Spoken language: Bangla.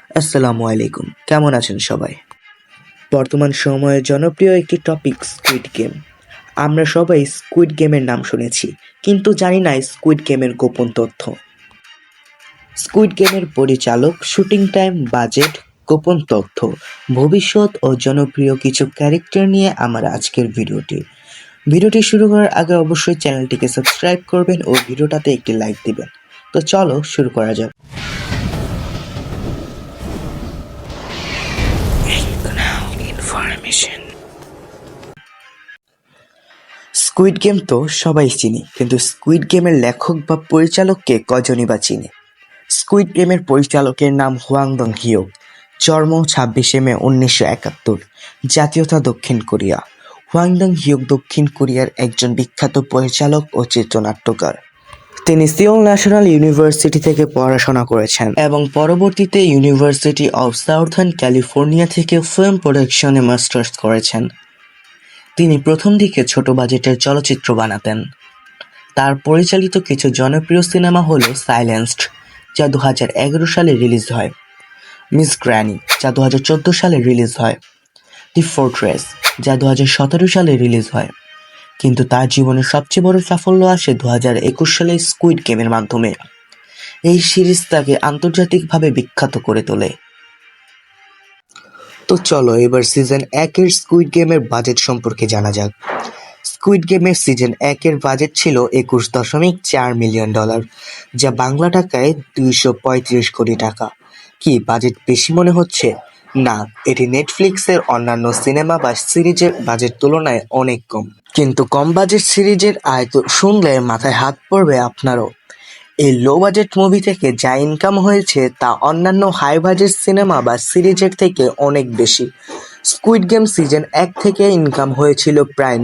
আসসালামু আলাইকুম, কেমন আছেন সবাই? বর্তমান সময়ে জনপ্রিয় একটি টপিক স্কুইড গেম। আমরা সবাই স্কুইড গেমের নাম শুনেছি, কিন্তু জানি না স্কুইড গেমের গোপন তথ্য। স্কুইড গেমের পরিচালক, শুটিং টাইম, বাজেট, গোপন তথ্য, ভবিষ্যৎ ও জনপ্রিয় কিছু ক্যারেক্টার নিয়ে আমার আজকের ভিডিওটি শুরু করার আগে অবশ্যই চ্যানেলটিকে সাবস্ক্রাইব করবেন ও ভিডিওটাতে একটি লাইক দিবেন। তো চলো শুরু করা যাক। স্কুইড গেম তো সবাই চিনি, কিন্তু স্কুইড গেমের লেখক বা পরিচালককে কজনই বা চিনে? স্কুইড গেমের পরিচালকের নাম হোয়াং দং হিউক। জন্ম 26 মে 1971। জাতীয়তা দক্ষিণ কোরিয়া। হোয়াং দং হিউক দক্ষিণ কোরিয়ার একজন বিখ্যাত পরিচালক ও চিত্রনাট্যকার। তিনি সিওল ন্যাশনাল ইউনিভার্সিটি থেকে পড়াশোনা করেছেন এবং পরবর্তীতে ইউনিভার্সিটি অফ সাউথার্ন ক্যালিফোর্নিয়া থেকে ফিল্ম প্রোডাকশনে মাস্টার্স করেছেন। তিনি প্রথম দিকে ছোট বাজেটের চলচ্চিত্র বানাতেন। তার পরিচালিত কিছু জনপ্রিয় সিনেমা হল সাইলেন্সড, যা 2011 সালে রিলিজ হয়, মিস গ্র্যানি, যা 2014 সালে রিলিজ হয়, দি ফোর্ট্রেস, যা 2017 সালে রিলিজ হয়। কিন্তু তার জীবনের সবচেয়ে বড় সাফল্য আসে 2021 সালে স্কুইড গেমের মাধ্যমে। এই সিরিজ তাকে আন্তর্জাতিকভাবে বিখ্যাত করে তোলে। তো চলো এবার সিজন 1-এর স্কুইড গেমের বাজেট সম্পর্কে জানা যাক। স্কুইড গেমের সিজন 1-এর বাজেট ছিল $21.4 মিলিয়ন, যা বাংলা টাকায় 235 কোটি টাকা। কি বাজেট বেশি মনে হচ্ছে? না, এটি নেটফ্লিক্সের অন্যান্য সিনেমা বা সিরিজের বাজেট তুলনায় অনেক কম। কিন্তু কম বাজেট সিরিজের আয় তো শুনলে মাথায় হাত পড়বে আপনারও। এই লো বাজেট মুভি থেকে যা ইনকাম হয়েছে তা অন্যান্য হাই বাজেট সিনেমা বা সিরিজের থেকে অনেক বেশি। স্কুইড গেম সিজন 1 থেকে ইনকাম হয়েছিল প্রায়